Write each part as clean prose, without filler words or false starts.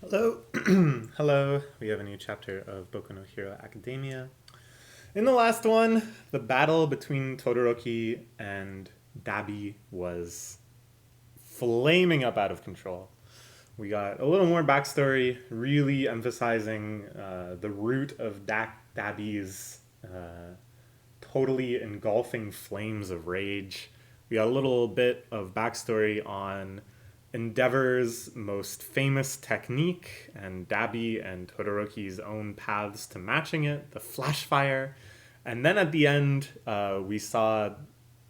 Hello. Hello. We have a new chapter of Boku no Hero Academia. In the last one, the battle between Todoroki and Dabi was flaming up out of control. We got a little more backstory, really emphasizing the root of Dabi's totally engulfing flames of rage. We got a little bit of backstory on Endeavor's most famous technique and Dabi and Todoroki's own paths to matching it, the flash fire. And then at the end, we saw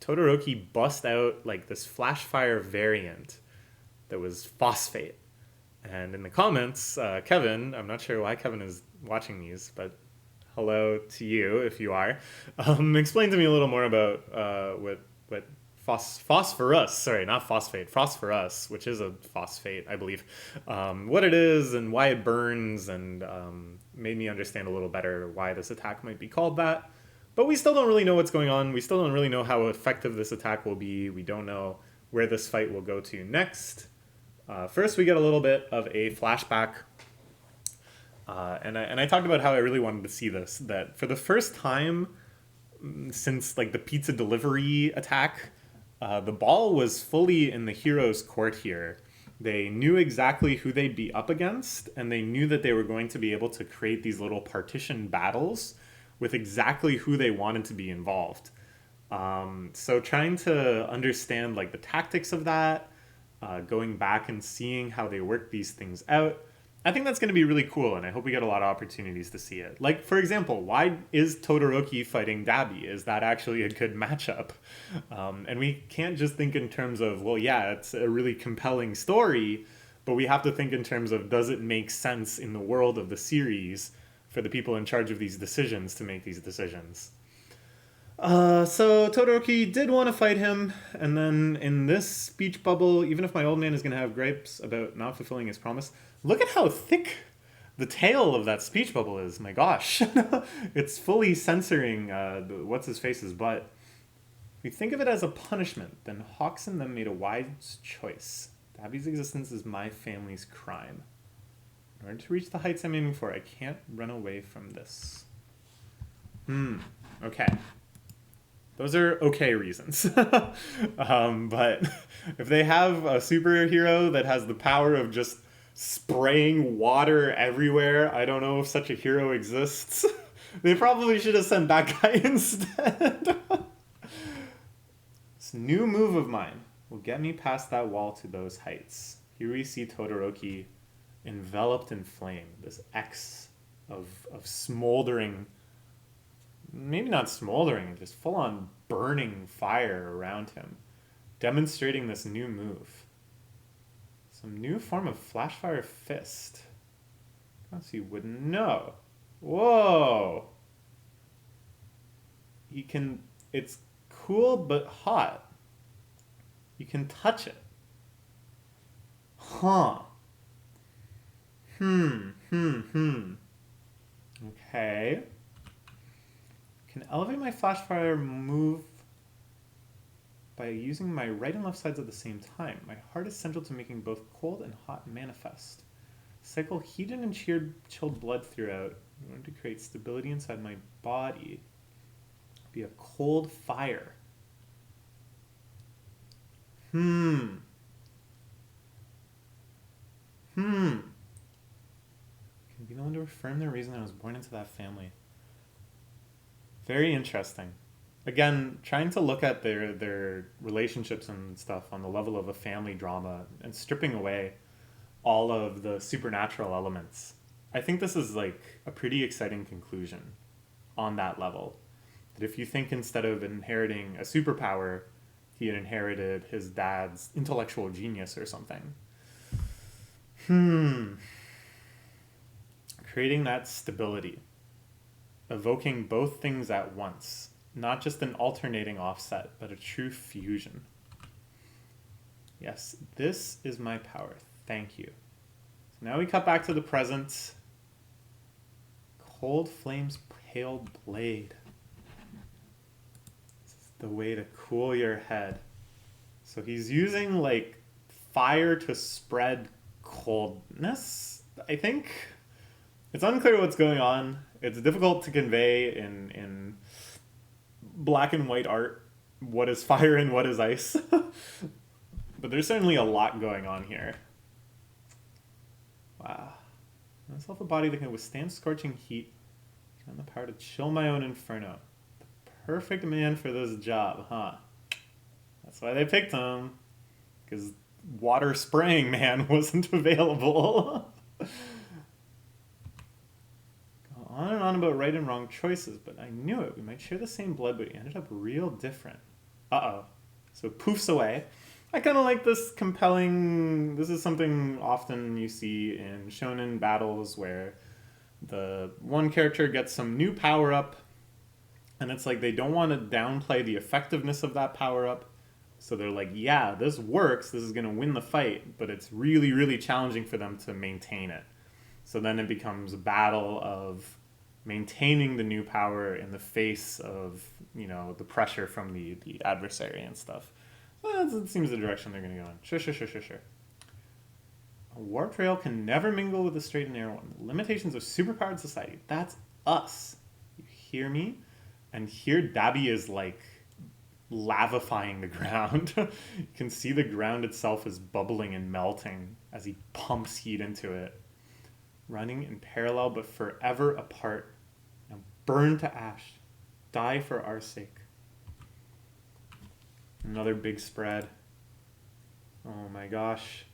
Todoroki bust out like this flash fire variant that was phosphate. And in the comments, Kevin, I'm not sure why Kevin is watching these, but hello to you if you are. Explain to me a little more about what phosphorus, sorry, not phosphate, phosphorus, which is a phosphate, I believe, what it is and why it burns, and made me understand a little better why this attack might be called that. But we still don't really know what's going on. We still don't really know how effective this attack will be. We don't know where this fight will go to next. First, we get a little bit of a flashback, and I talked about how I really wanted to see this. That for the first time since like the pizza delivery attack, the ball was fully in the hero's court here. They knew exactly who they'd be up against, and they knew that they were going to be able to create these little partition battles with exactly who they wanted to be involved. So trying to understand like the tactics of that, going back and seeing how they work these things out. I think that's going to be really cool, and I hope we get a lot of opportunities to see it. Like, for example, why is Todoroki fighting Dabi? Is that actually a good matchup? And we can't just think in terms of, well, yeah, it's a really compelling story, but we have to think in terms of, does it make sense in the world of the series for the people in charge of these decisions to make these decisions? So Todoroki did want to fight him, and then in this speech bubble, even if my old man is going to have gripes about not fulfilling his promise, look at how thick the tail of that speech bubble is. My gosh, it's fully censoring what's his face's butt. If we think of it as a punishment, then Hawks and them made a wise choice. Dabi's existence is my family's crime. In order to reach the heights I'm aiming for, I can't run away from this. Okay. Those are okay reasons. But if they have a superhero that has the power of just spraying water everywhere, I don't know if such a hero exists. They probably should have sent that guy instead. This new move of mine will get me past that wall to those heights. Here we see Todoroki enveloped in flame, this X of smoldering, maybe not smoldering, just full on burning fire around him, demonstrating this new move. Some new form of flashfire fist. Perhaps you wouldn't know. Whoa! You can. It's cool but hot. You can touch it. Huh. Hmm. Okay. Can elevate my flashfire move by using my right and left sides at the same time. My heart is central to making both cold and hot manifest. Cycle heated and chilled blood throughout in order to create stability inside my body. Be a cold fire. Hmm. Can be the one to affirm the reason I was born into that family. Very interesting. Again, trying to look at their relationships and stuff on the level of a family drama and stripping away all of the supernatural elements. I think this is like a pretty exciting conclusion on that level. That if you think instead of inheriting a superpower, he had inherited his dad's intellectual genius or something. Creating that stability, evoking both things at once, not just an alternating offset, but a true fusion. Yes, this is my power. Thank you. So now we cut back to the present. Cold Flame's Pale Blade. This is the way to cool your head. So he's using like fire to spread coldness. I think it's unclear what's going on. It's difficult to convey in black and white art what is fire and what is ice. But there's certainly a lot going on here. Wow. I myself a body that can withstand scorching heat and the power to chill my own inferno. The perfect man for this job, huh? That's why they picked him. Because water spraying man wasn't available. Go on and on about right and wrong choices, but I knew it. We might share the same blood, but we ended up real different. Uh-oh. So it poofs away. I kind of like this compelling... This is something often you see in shonen battles where the one character gets some new power-up, and it's like they don't want to downplay the effectiveness of that power-up. So they're like, yeah, this works, this is going to win the fight, but it's really, really challenging for them to maintain it. So then it becomes a battle of maintaining the new power in the face of, you know, the pressure from the adversary and stuff. Well, it seems the direction they're going to go in. Sure. A warp trail can never mingle with the straight and narrow one. The limitations of superpowered society. That's us. You hear me? And here Dabi is like lavifying the ground. You can see the ground itself is bubbling and melting as he pumps heat into it. Running in parallel but forever apart. Now burn to ash. Die for our sake. Another big spread. Oh my gosh.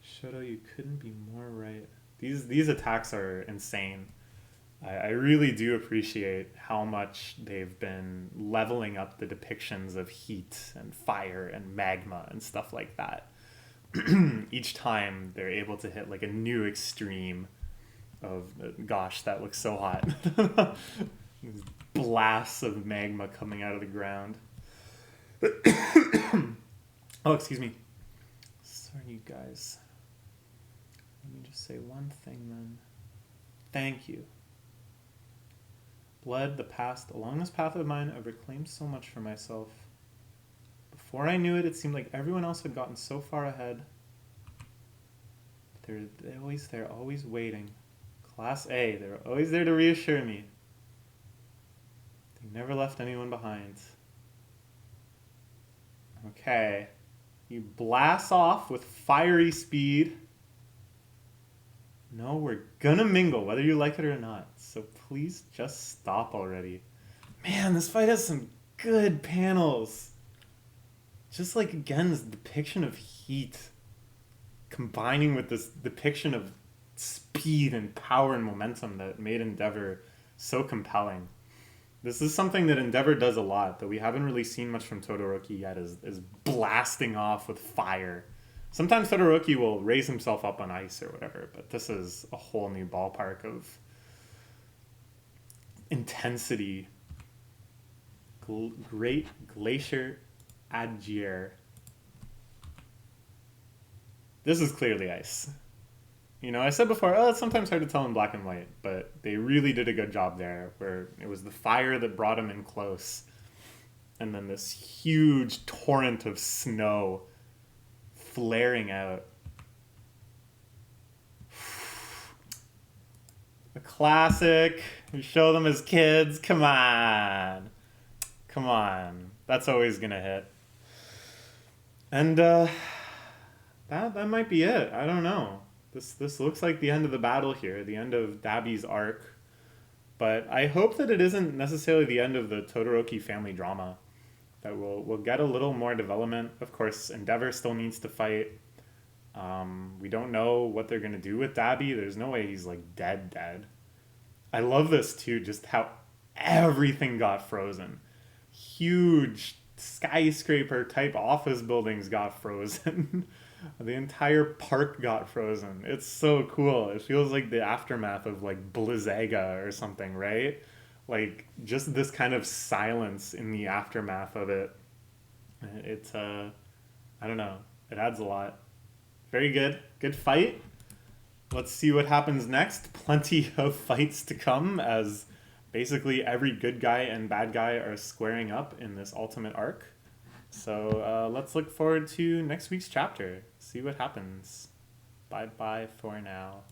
Shoto, you couldn't be more right. These attacks are insane. I really do appreciate how much they've been leveling up the depictions of heat and fire and magma and stuff like that. Each time they're able to hit like a new extreme of, gosh, that looks so hot. These blasts of magma coming out of the ground. Oh, excuse me. Sorry, you guys. Let me just say one thing then. Thank you. Blood, the past, along this path of mine, I've reclaimed so much for myself. Before I knew it, it seemed like everyone else had gotten so far ahead. They're always waiting. Class A, they're always there to reassure me. They never left anyone behind. Okay. You blast off with fiery speed. No, we're gonna mingle, whether you like it or not. So please just stop already. Man, this fight has some good panels. Just like, again, this depiction of heat combining with this depiction of speed and power and momentum that made Endeavor so compelling. This is something that Endeavor does a lot that we haven't really seen much from Todoroki yet, is blasting off with fire. Sometimes Todoroki will raise himself up on ice or whatever, but this is a whole new ballpark of intensity. Great Glacier Adgier. This is clearly ice. You know, I said before, it's sometimes hard to tell in black and white, but they really did a good job there, where it was the fire that brought him in close, and then this huge torrent of snow flaring out. A classic. You show them as kids. Come on. That's always gonna hit. And that might be it. I don't know. This looks like the end of the battle here, the end of Dabi's arc. But I hope that it isn't necessarily the end of the Todoroki family drama. That we'll get a little more development. Of course, Endeavor still needs to fight. We don't know what they're going to do with Dabi. There's no way he's like dead. I love this too, just how everything got frozen. Huge skyscraper type office buildings got frozen. The entire park got frozen. It's so cool. It feels like the aftermath of like Blizzaga or something, right? Like just this kind of silence in the aftermath of it. It's I don't know. It adds a lot. Very good. Good fight. Let's see what happens next. Plenty of fights to come as basically every good guy and bad guy are squaring up in this ultimate arc. So let's look forward to next week's chapter. See what happens. Bye bye for now.